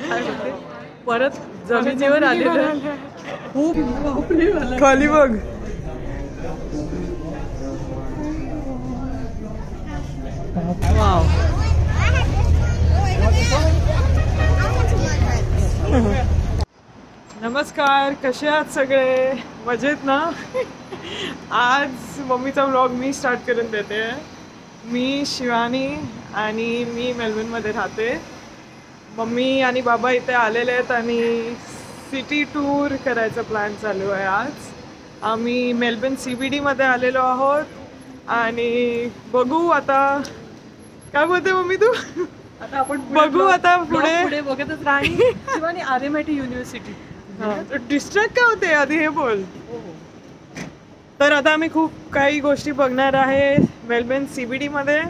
काय होते परत जमिनीवर आलेलं खूप खाली बघ. वाव. नमस्कार, कसे आहात सगळे? मजेत ना? आज मम्मीचा व्लॉग मी स्टार्ट करून देते. मी शिवानी आणि मी मेलबर्नमध्ये राहते. मम्मी आणि बाबा इथे आलेले आहेत आणि सिटी टूर करायचा प्लॅन चालू आहे. आज आम्ही मेलबर्न CBD मध्ये आलेलो आहोत आणि बघू आता. काय बोलते मम्मी तू? आता आपण बघू आता पुढे बघतच राहणी. Shivani RMIT university. डिस्ट्रॅक्ट काय होते आधी हे बोल. तर आता आम्ही खूप काही गोष्टी बघणार आहे मेलबर्न CBD मध्ये.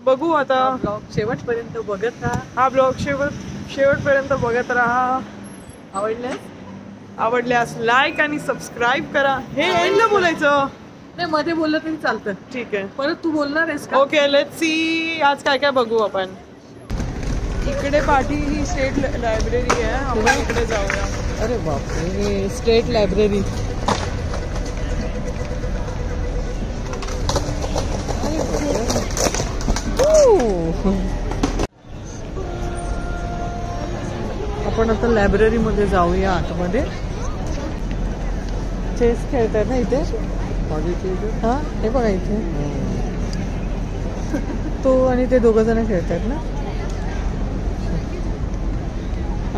बघू आता. ब्लॉग शेवटपर्यंत बघत राहा. हा ब्लॉग शेवटपर्यंत बघत राहा. आवडल्यास लाईक आणि सबस्क्राईब करा. हे एंडला बोलायचं नाही, मध्ये बोललं तरी चालतं. ठीक आहे. परत तू बोलणार आहेस का? ओके, लेट्स सी आज काय काय बघू आपण. इकडे पाठी ही स्टेट लायब्ररी आहे. आपण इकडे जाऊया. अरे बापरे, स्टेट लायब्ररी. आपण आता लायब्ररी मध्ये जाऊया. आतमध्ये चेस खेळतात ना इथे. हा, हे बघा इथे तो आणि ते दोघ जण खेळतात ना.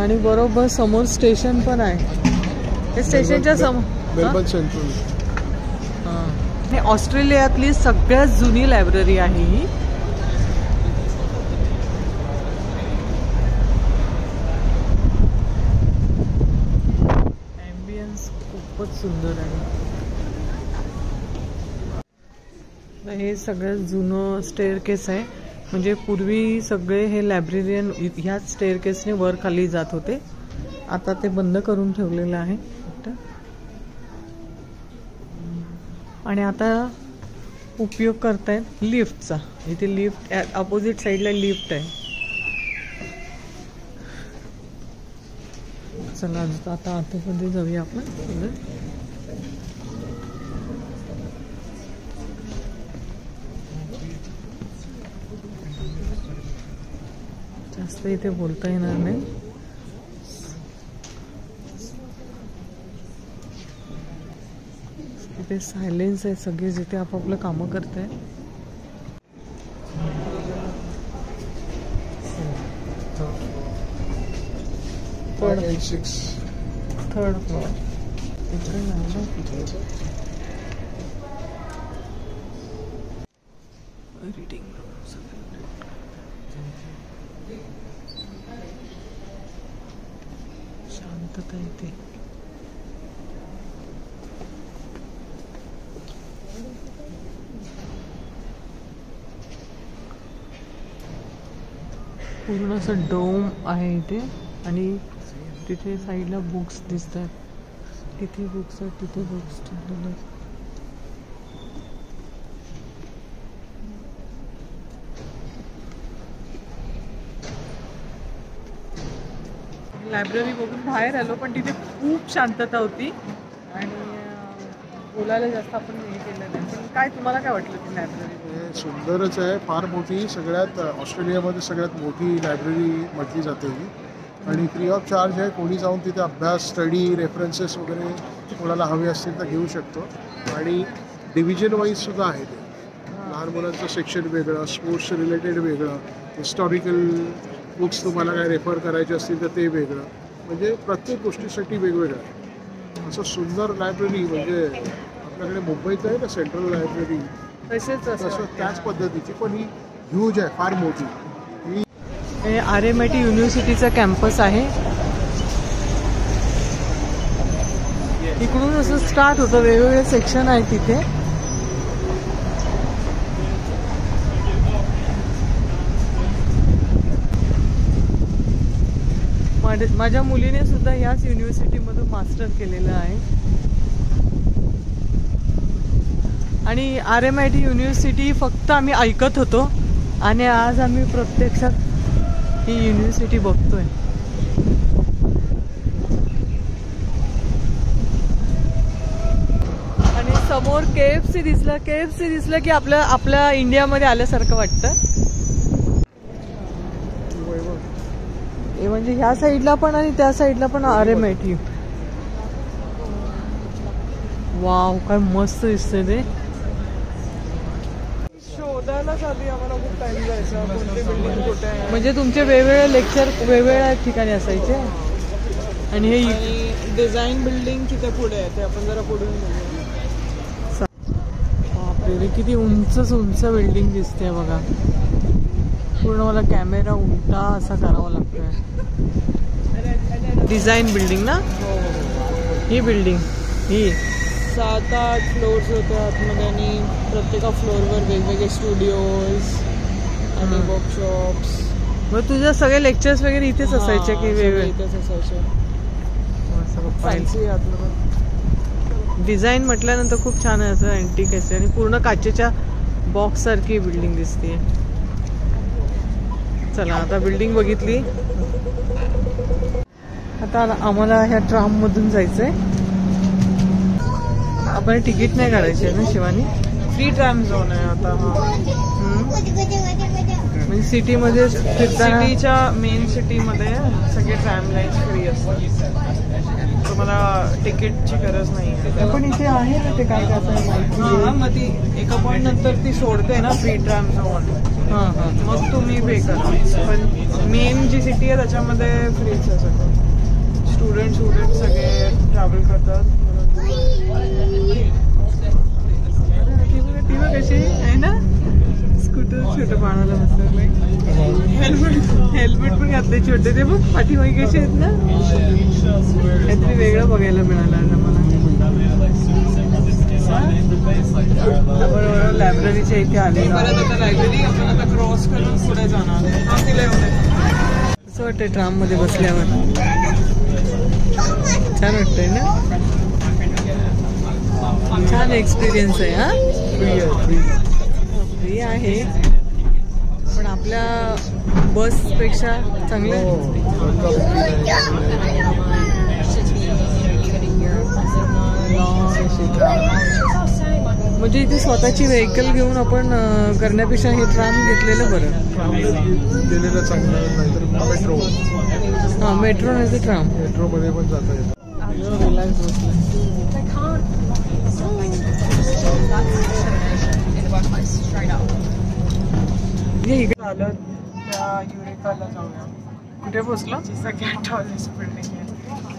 आणि बरोबर समोर स्टेशन पण आहे. स्टेशनच्या समोर सेंट्रल. हे ऑस्ट्रेलियातली सगळ्यात जुनी लायब्ररी आहे ही. ॲम्बियन्स खूपच सुंदर आहे. हे सगळ्यात जुनं स्टेअरकेस आहे. म्हणजे पूर्वी सगळे हे लायब्रेरियन ह्याच स्टेअरकेसने वर खाली जात होते. आता ते बंद करून ठेवलेलं आहे. आणि आता उपयोग करतायत लिफ्टचा. इथे लिफ्ट अपोजिट साईडला लिफ्ट आहे. चला आता आतमध्ये जाऊया आपण. जास्त इथे बोलता येणार नाही. इथे सायलेन्स आहे. सगळे जिथे आपापलं कामं करताय. Third floor. रीडिंग शांतता इथे. पूर्ण असं डोम आहे इथे. आणि तिथे साईडला बुक्स दिसतात. तिथे बुक्स आहेत, तिथे बुक्स ठेवलेले. लायब्ररी बघून बाहेर आलो पण तिथे खूप शांतता होती आणि बोलायला जास्त आपण हे केलं नाही. पण काय तुम्हाला काय वाटलं ती लायब्ररी? सुंदरच आहे, फार मोठी. सगळ्यात ऑस्ट्रेलियामध्ये सगळ्यात मोठी लायब्ररी म्हटली जाते ही. आणि फ्री ऑफ चार्ज आहे. कोणी जाऊन तिथे अभ्यास, स्टडी, रेफरन्सेस वगैरे कोणाला हवे असतील तर घेऊ शकतो. आणि डिव्हिजन वाईजसुद्धा आहे ते. लहान मुलांचं सेक्शन वेगळं, स्पोर्ट्स रिलेटेड वेगळं, हिस्टॉरिकल बुक्स तुम्हाला काय रेफर करायचे असतील तर ते वेगळं. म्हणजे प्रत्येक गोष्टीसाठी वेगवेगळं असं सुंदर लायब्ररी. म्हणजे आपल्याकडे मुंबईत आहे ना सेंट्रल लायब्ररी, तसं त्याच पद्धतीची, पण ही ह्यूज आहे, फार मोठी. हे RMIT युनिव्हर्सिटीचा कॅम्पस आहे. इकडून असं स्टार्ट होतं. वेगवेगळे सेक्शन आहेत तिथे. माझ्या मुलीने सुद्धा याच युनिव्हर्सिटीमधून मास्टर केलेलं आहे. आणि RMIT युनिव्हर्सिटी फक्त आम्ही ऐकत होतो आणि आज आम्ही प्रत्यक्षात ही युनिव्हर्सिटी बघतोय. समोर KFC दिसलं की आपल्या इंडियामध्ये आल्यासारखं वाटतं. हे म्हणजे ह्या साईडला पण आणि त्या साईडला पण RMIT. वाव, काय मस्त दिसतंय ते. शोधायलाच आधी आम्हाला खूप टाइम जायचा कोणती बिल्डिंग कुठे आहे. म्हणजे तुमचे वेगवेगळे लेक्चर वेगवेगळ्या ठिकाणी असायचे. आणि हे आणि डिझाईन बिल्डिंग तिथे पुढे आहे, ते आपण जरा पुढून बघूया. बापरे, किती उंच बिल्डिंग दिसते बघा. पूर्ण मला कॅमेरा उलटा असा करावा लागतोय. डिझाईन बिल्डिंग ना ही बिल्डिंग. ही 7-8 फ्लोर्स होते आतमध्ये आणि प्रत्येका फ्लोअरवर वेगवेगळे स्टुडिओज आणि वर्कशॉप्स. मग तुझे सगळे लेक्चर्स वगैरे इथेच असायचे की वेगळे? इथेच असायचे. फॅन्सी आतमध्ये. डिझाईन म्हटल्यानंतर खूप छान आहे, असं अँटिक आहे आणि पूर्ण काचेच्या बॉक्स सारखी बिल्डिंग दिसते. चला आता बिल्डिंग बघितली, आता आम्हाला ह्या ट्राम मधून जायचंय. आपण तिकीट नाही काढायचे ना शिवानी? फ्री ट्रॅम झोन आहे आता. म्हणजे सिटीमध्ये सिटीच्या मेन सिटीमध्ये सगळे ट्रॅम लाईन्स फ्री असतात, तुम्हाला तिकीटची गरज नाही. पण इथे आहे ना ते काय हां, मग ती एका पॉईंट नंतर ती सोडते ना फ्री ट्रॅम झोन. मग तुम्ही पे करा. पण मेन जी सिटी आहे त्याच्यामध्ये फ्रीच आहे सगळं. स्टुडंट सगळे ट्रॅव्हल करतात. ती कशी आहे ना, स्कूटर छोटं बाळाला बसलं. हेल्मेट पण घातले छोटे, ते बघ पाठीमागे कसे आहेत ना. काहीतरी वेगळं बघायला मिळालं आज आम्हाला. बरोबर लायब्ररीच्या इथे आले. परत आता लायब्ररी आपण आता क्रॉस करून पुढे जाणार. असं वाटतंय ट्राम मध्ये बसल्यावर. छान वाटतंय ना, छान एक्सपिरियन्स आहे. हा फ्री आहे पण आपल्या बसपेक्षा चांगलं. म्हणजे इथे स्वतःची व्हेकल घेऊन आपण करण्यापेक्षा हे ट्राम घेतलेलं बरं. गेलेलं चांगलं, नाहीतर मेट्रो. हां, मेट्रो नाही तर ट्राम. मेट्रोमध्ये पण जाता येतं. रिलॅक्स बसलं. इकडे आलं त्या युरेकाला जाऊया. कुठे पोचलो? सगळ्यात टॉलेस्ट बिल्डिंग आहे.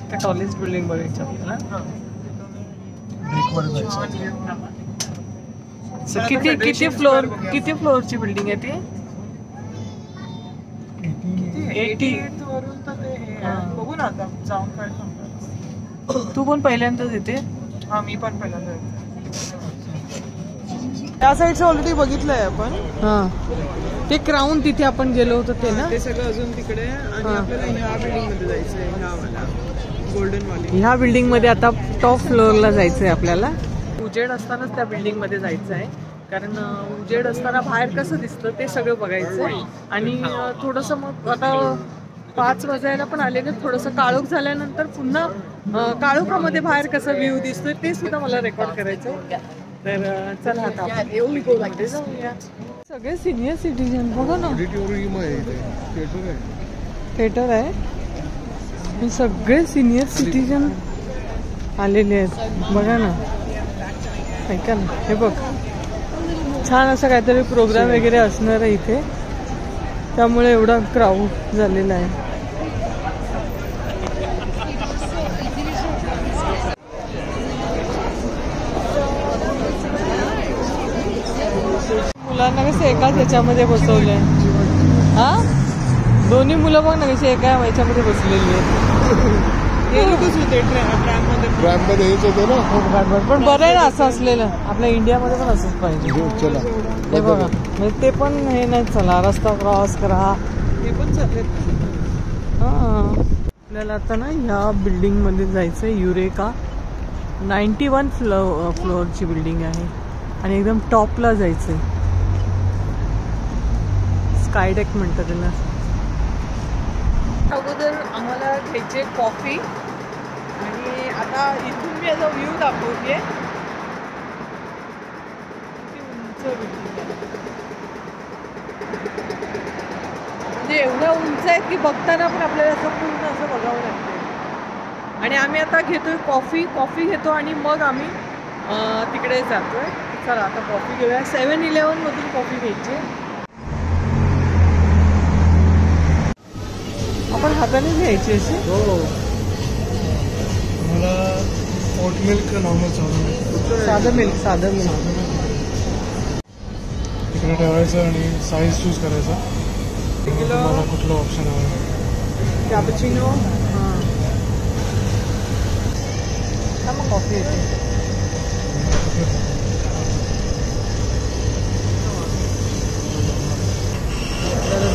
त्या टॉलेस्ट बिल्डिंग बघायची आपल्याला. किती फ्लोअरची बिल्डिंग आहे ती? 88 वरून तर ते हे आहे. बघू ना आता जाऊन काय सांगतात. तू पण पहिल्यांदाच येते? हा, मी पण पहिल्यांदा येते. त्या साईडचं ऑलरेडी बघितलंय आपण. हा, ते क्राऊन तिथे आपण गेलो होतो ते ना. ते सगळं अजून तिकडे. आणि आपल्याला ह्या बिल्डिंग मध्ये जायचंय, ह्या वाला गोल्डन वाली. ह्या बिल्डिंग मध्ये आता टॉप फ्लोअरला जायचंय आपल्याला. उजेड असतानाच त्या बिल्डिंग मध्ये जायचं आहे, कारण उजेड असताना बाहेर कसं दिसतं ते सगळं बघायचं. आणि थोडंसं मग आता 5 वाजायला पण आले ना, थोडंसं काळोख झाल्यानंतर पुन्हा काळोखामध्ये बाहेर कसा व्ह्यू दिसतोय ते सुद्धा मला रेकॉर्ड करायचं. तर चला आता जाऊया. सगळे सिनियर सिटीजन बघा ना. थिएटर आहे, सगळे सिनियर सिटीजन आलेले आहेत बघा ना. ऐका ना, हे बघ छान असं काहीतरी प्रोग्राम वगैरे असणार आहे इथे, त्यामुळे एवढा क्राऊड झालेला आहे. मुलांना कसं एकाच ह्याच्यामध्ये बसवलंय. हा, दोन्ही मुलं बघ ना कशी एका ह्याच्यामध्ये बसलेली आहेत. हे लोकच होते ट्रॅममध्ये हेच होते ना. पण बरं आहे ना असं असलेलं. आपल्या इंडियामध्ये पण असंच पाहिजे. चला हे बघा, म्हणजे ते पण हे नाही, चला रस्ता क्रॉस करा हे पण चालले. आपल्याला आता ना ह्या बिल्डिंग मध्ये जायचंय. युरेका 91 फ्लोअरची बिल्डिंग आहे आणि एकदम टॉपला जायचंय. स्काय डेक म्हणतात त्याला. अगोदर आम्हाला घ्यायचे कॉफी आणि आता इथून मी याचा व्ह्यू दाखवते. म्हणजे एवढ्या उंच आहेत की बघताना पण आपल्याला असं पूर्ण असं बघावं लागतं. आणि आम्ही आता घेतोय कॉफी घेतो आणि मग आम्ही तिकडे जातोय. चला आता कॉफी घेऊया. 7-11 मधून कॉफी घ्यायची. आपण हाताने घ्यायची अशी. हो, मला ओट मिल्क नॉर्मल साधं मिल्क तिकडे ठेवायचं आणि साईज चूज करायचा. तुम्हाला कुठलं ऑप्शन हवं. कॅपुचिनो. हां मग कॉफी येते.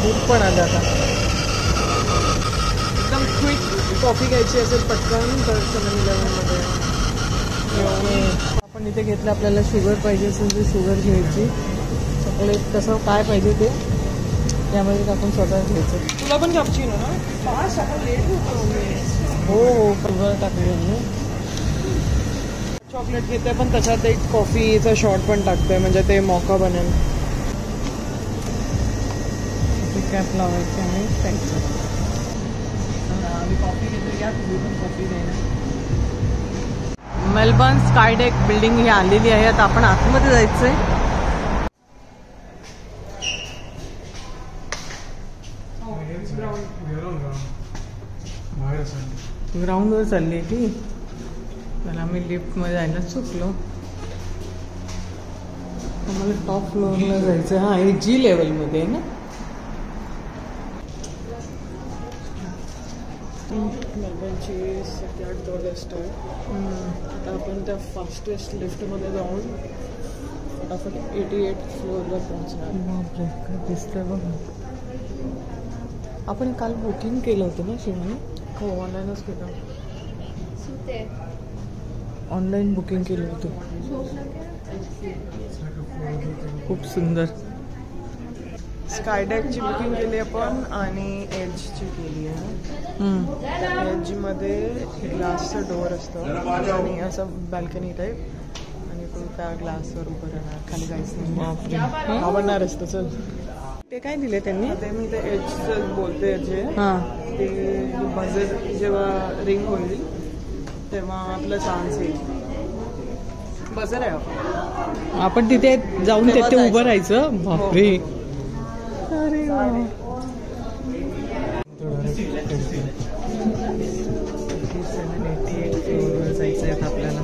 दूध पण आलं आता. एकदम क्विक कॉफी घ्यायची असेल पटकन तर 7-11 मध्ये आपण इथे घेतलं. आपल्याला शुगर पाहिजे असेल तर शुगर घ्यायची. चॉकलेट कसं काय पाहिजे ते त्यामध्ये टाकून स्वतः घ्यायचं. तुला पण कॅपुचिनो ना? फास्ट आपण लेट होतो. हो शुगर टाकली. चॉकलेट घेते पण त्याच्यात एक कॉफीचा शॉट पण टाकतोय म्हणजे ते मॉका बनेल. कॅप लावायची आणि प्यायचं. आम्ही कॉफी घेतो. या तुम्ही पण कॉफी द्यायला. मेलबर्न स्कायडेक बिल्डिंग ही आलेली आहे. आता आपण आतमध्ये जायचंय. ग्राउंडवर चालली आहे ती. तर आम्ही लिफ्टमध्ये जायला चुकलो. आम्हाला टॉप फ्लोअरला जायचं. हां हे जी लेवलमध्ये आहे ना. मेलबर्नची सगळ्यात टॉलेस्ट आहे. आता आपण त्या फास्टेस्ट लिफ्टमध्ये जाऊन फटाफट 88 फ्लोअरला पोहोचणार. बापरे काय दिसतंय बघा. आपण काल बुकिंग केलं होतं ना शिवानी? हो ऑनलाईनच केलं. ऑनलाईन बुकिंग केलं होतं. खूप सुंदर. स्कायडेकची बुकिंग केली आपण आणि एजची केली आहे. एजमध्ये ग्लासचं डोअर असतं आणि असं बॅल्कनी टाईप आणि तू त्या ग्लासवर उभं राहणार. खाली काहीच नाही. आवडणार असतं. चल ते काय दिले त्यांनी? ते मी ते एजचं बोलते जे हां ते बजेट जेव्हा रिंग होईल तेव्हा आपलं चान्स येईल. बजर आहे आपण तिथे जाऊन तिथे उभं राहायचं. बापरे. अरे वा. जायचं आहे आपल्याला.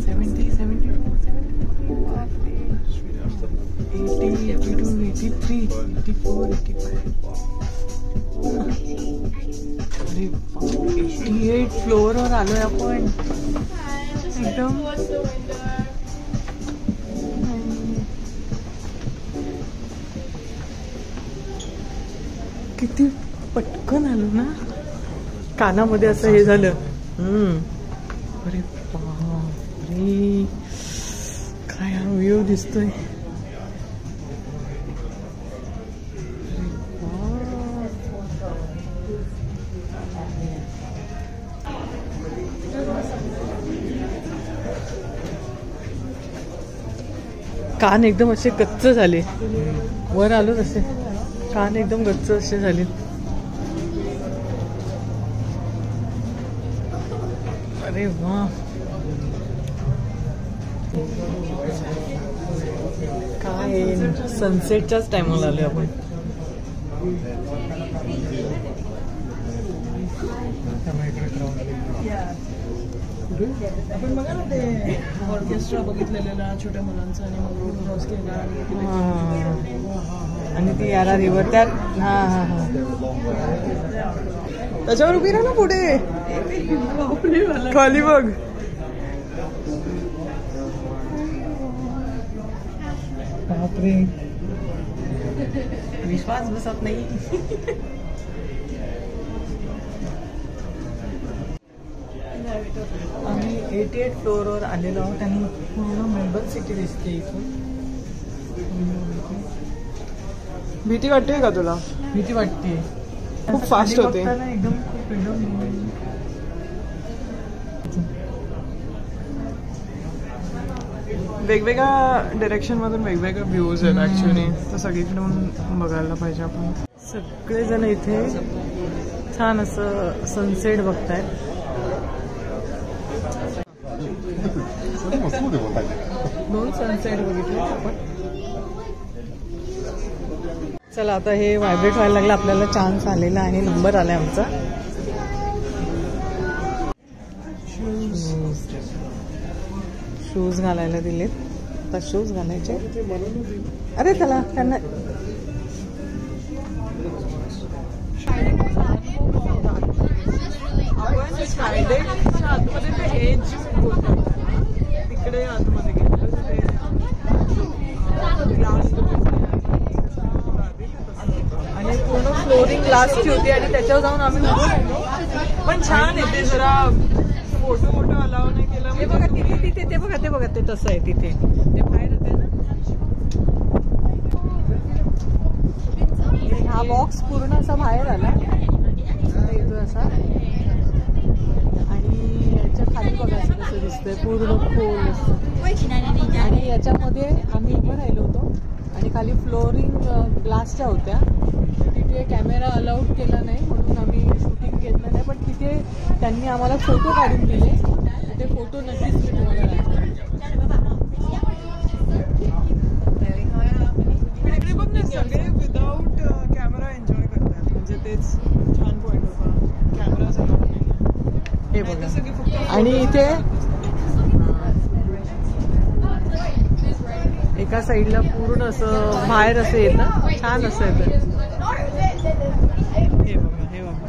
70, 74, 80, 82, 83, 84, 85. अरे 88 फ्लोअरवर आलोय आपण. एकदम किती पटकन आलो ना. कानामध्ये असं हे झालं. अरे बापरे काय हा व्ह्यू दिसतोय. कान एकदम असे गच्च झाले. वर आलो तसे कान एकदम गच्च असे झाले. अरे वा काय सनसेटच्याच टायमाला आलोय आपण. आपण बघा ना ते ऑर्केस्ट्रा बघितलेला छोट्या मुलांचा आणि मग रोड क्रॉस केला आणि ती यारा रिव्हर त्या. हा हा हा त्याच्यावर उभी राहा ना पुढे. खाली बघ. बापरे विश्वास बसत नाही. आम्ही 88 फ्लोअरवर आलेलो आहोत आणि पूर्ण मेलबर्न सिटी दिसते इथून. भीती वाटते का तुला? भीती वाटते. खूप फास्ट होते एकदम. खूप एकदम वेगवेगळ्या डिरेक्शनमधून वेगवेगळे व्ह्यूज आहेत ॲक्च्युली, तर सगळीकडून बघायला पाहिजे आपण. सगळेजण इथे छान असं सनसेट बघतायत. दोन सनसेट बघितले आपण. चला आता हे व्हायब्रेट व्हायला लागलं, आपल्याला चान्स आलेला आहे, नंबर आलाय आमचा. शूज घालायला दिलेत, आता शूज घालायचे. अरे त्याला त्यांना आतमध्ये ते एज तिकडे आतमध्ये गेलेलं आणि पूर्ण फ्लोरिंग ग्लासची होती आणि त्याच्यावर जाऊन आम्ही उभं राहिलो. पण छान आहे ते, जरा फोटो अलाव नाही केला. हे बघा तिथे तिथे ते बघा, ते बघा, ते तसं आहे तिथे, ते बाहेर होते ना. हा बॉक्स पूर्ण असा बाहेर आला येतो असा, आणि याच्या खाली बघा कसं दिसतंय, पूर्ण खोल असतं. आणि याच्यामध्ये आम्ही उभं राहिलो होतो आणि खाली फ्लोरिंग ग्लासच्या होत्या. तिथे कॅमेरा अलाउड केला नाही म्हणून आम्ही शूटिंग घेतलं नाही, पण तिथे त्यांनी आम्हाला फोटो काढून दिले. ते फोटो नक्कीच मी तुम्हाला इकडे बघ ना, सगळे विदाऊट कॅमेरा एन्जॉय करतात, म्हणजे तेच छान पॉईंट होता. कॅमेराचा हे बघा. आणि इथे एका साईडला पूर्ण असं बाहेर असं येतं, छान असं येतं. हे बघा, हे बघा.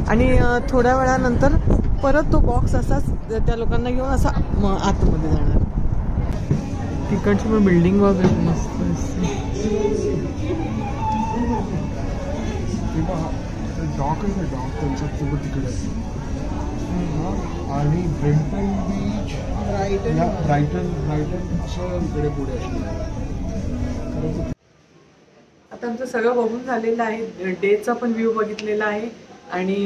आणि थोड्या वेळानंतर परत तो बॉक्स असाच त्या लोकांना घेऊन असा आतमध्ये जाणार. तिकडची पण बिल्डिंग वगैरे मस्त डॉक आहे ना, डॉक त्यांचा तिकडे आणि ब्रेम्पटन बीच, ब्रायटन असं इकडे पुढे असणार. आता आमचं सगळं बघून झालेलं आहे. डेचा पण व्ह्यू बघितलेला आहे आणि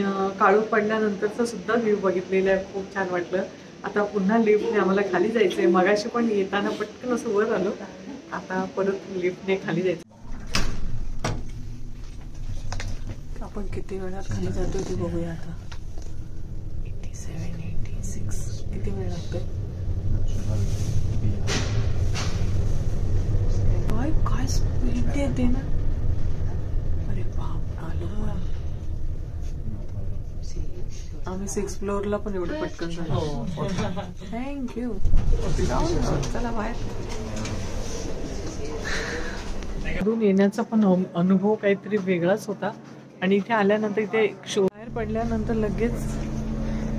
काळोख पडल्यानंतरचा सुद्धा व्ह्यू बघितलेला आहे. खूप छान वाटलं. आता पुन्हा लिफ्टने आम्हाला खाली जायचं आहे. मगाशी पण येताना पटकन असं वर आलो, आता परत लिफ्टने खाली जायचं. आपण किती वेळात खाली जातोय ते बघूया आता. 87, 86 किती वेळ लागतोय? काय काय स्पीड येते ना. अरे बाप, आलो. आम्ही 6th फ्लोअरला पण एवढं पटकन झालो. थँक्यू. चला बाहेर. इकडून येण्याचा पण अनुभव काहीतरी वेगळाच होता. आणि इथे आल्यानंतर इथे बाहेर पडल्यानंतर लगेच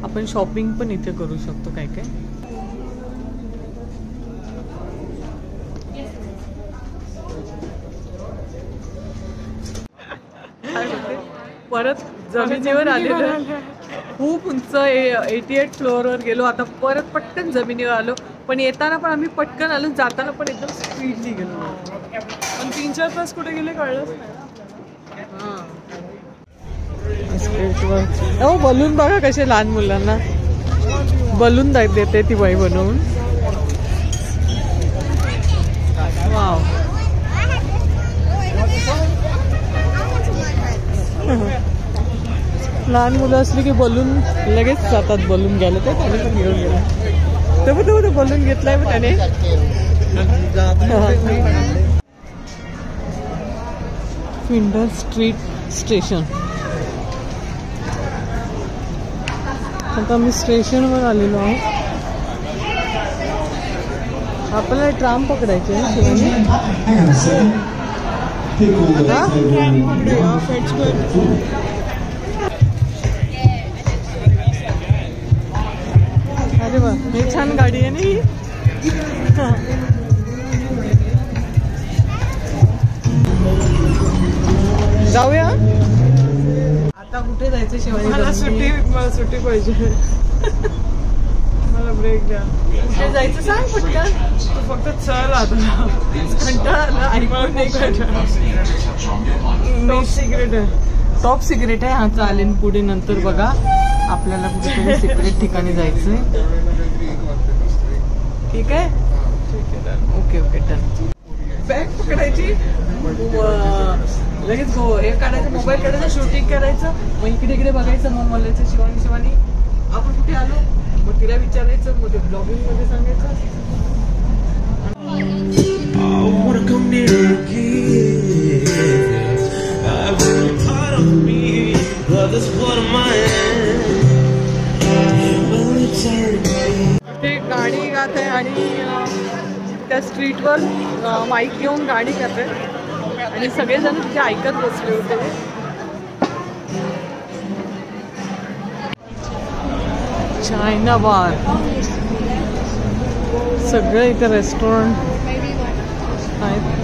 आपण शॉपिंग पण इथे करू शकतो. काय काय परत जमिनीवर आलेलं, खूप उंच 88 फ्लोअरवर गेलो. आता परत पटकन जमिनीवर आलो. पण येताना पण आम्ही पटकन आलो, जाताना पण एकदम स्पीडली गेलो. पण 3-4 तास कुठे गेले कळलंच नाही. बलून बघा कसे लहान मुलांना बलून देते ती बाई बनवून. वाव. लहान मुलं असली की बलून लगेच जातात. बलून घ्यायला ते त्याने पण घेऊन गेला. ते बलून घेतलाय पण त्याने. Finder street station. आता मी स्टेशनवर आलेलो आहोत. आपल्याला ट्राम पकडायची आहे. अरे वा, हे छान गाडी आहे ना ही. जाऊया आता. कुठे जायचं शिवाजी? मला सुट्टी पाहिजे. मला ब्रेक द्या. कुठे जायचं सांग पटकन. तू फक्त चल आता. कंटाळा आला. टॉप सिक्रेट आहे. टॉप सिक्रेट आहे. हा चालेल पुढे नंतर बघा. आपल्याला कुठेतरी सिक्रेट ठिकाणी जायचंय. ठीक आहे, ओके ओके डन. बॅग पकडायची, लगेच गो हे काढायचं, मोबाईल काढायचं, शूटिंग करायचं, मग इकडे इकडे बघायचं, मग बोलायचं शिवानी आपण कुठे आलो, मग तिला विचारायचं, मग ते ब्लॉगिंग मध्ये सांगायचं. ते गाणी गात आहे आणि त्या स्ट्रीटवर माईक घेऊन गाणी गात आहे आणि सगळेजण तिथे ऐकत बसले होते. चायना बार सगळे इथे रेस्टॉरंट आहेत.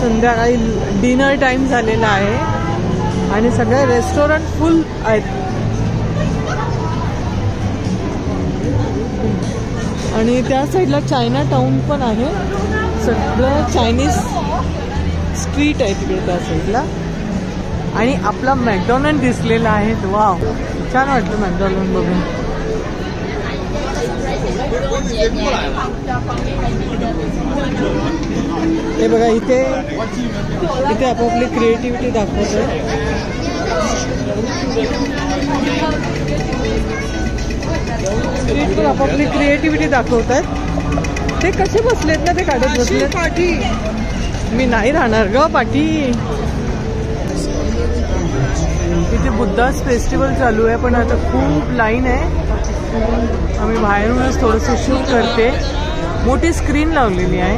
संध्याकाळी डिनर टाइम झालेला आहे आणि सगळे रेस्टॉरंट फुल आहेत. आणि त्या साईडला चायना टाउन पण आहे, सगळं चायनीज स्ट्रीट आहे तिकडे त्या साईडला. आणि आपला मॅकडॉनल्ड दिसलेला आहे. वाव, छान वाटतं मॅकडॉनल्ड बघून. हे बघा, इथे आपापली क्रिएटिव्हिटी दाखवत आहे. स्ट्रीटवर आपापली क्रिएटिव्हिटी दाखवत आहेत. ते कसे बसलेत ना, ते काढत बसलेत. पाठी मी नाही राहणार ग पाठी. इथे बुद्धास फेस्टिवल चालू आहे, पण आता खूप लाईन आहे. आम्ही बाहेरूनच थोडंसं शूट करते. मोठी स्क्रीन लावलेली आहे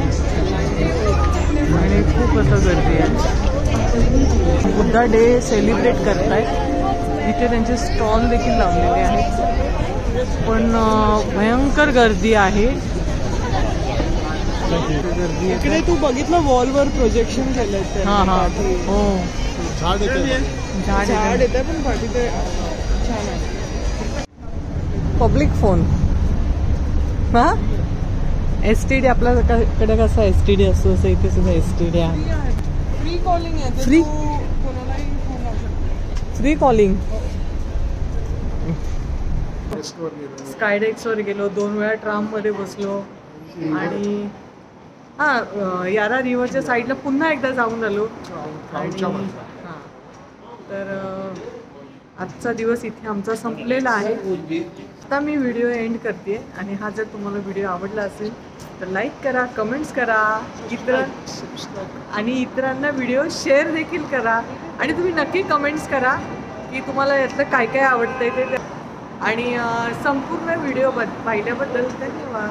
आणि खूप आता गर्दी आहे. बुद्धा डे सेलिब्रेट करतायत. इथे त्यांचे स्टॉल देखील लावलेले आहेत, पण भयंकर गर्दी आहे. इकडे तू बघितलं वॉलवर प्रोजेक्शन केलंय. हां हां, हो, झाड येते पण पाठी ते छान आहे. Public phone. हा, STD आपल्याकडे कसा STD असतो तसं इथे सुद्धा STD आहे. फ्री कॉलिंग आहे. फ्री कोणालाही फोन लावू शकतो. Free calling. टेस्टवर गेलो. स्कायडेक्सवर गेलो, 2 वेळा ट्राममध्ये बसलो आणि हां यारा रिव्हरच्या साईडला पुन्हा एकदा जाऊन आलो. आणि हां, तर आजचा दिवस इथे आमचा संपलेला आहे. आता मी व्हिडिओ एंड करते आणि हा जर तुम्हाला व्हिडिओ आवडला असेल तर लाईक करा, कमेंट्स करा, इतरांना व्हिडिओ शेअर देखील करा. आणि तुम्ही नक्की कमेंट्स करा की तुम्हाला यातलं काय काय आवडतंय ते. आणि संपूर्ण व्हिडिओ पाहिल्याबद्दल धन्यवाद.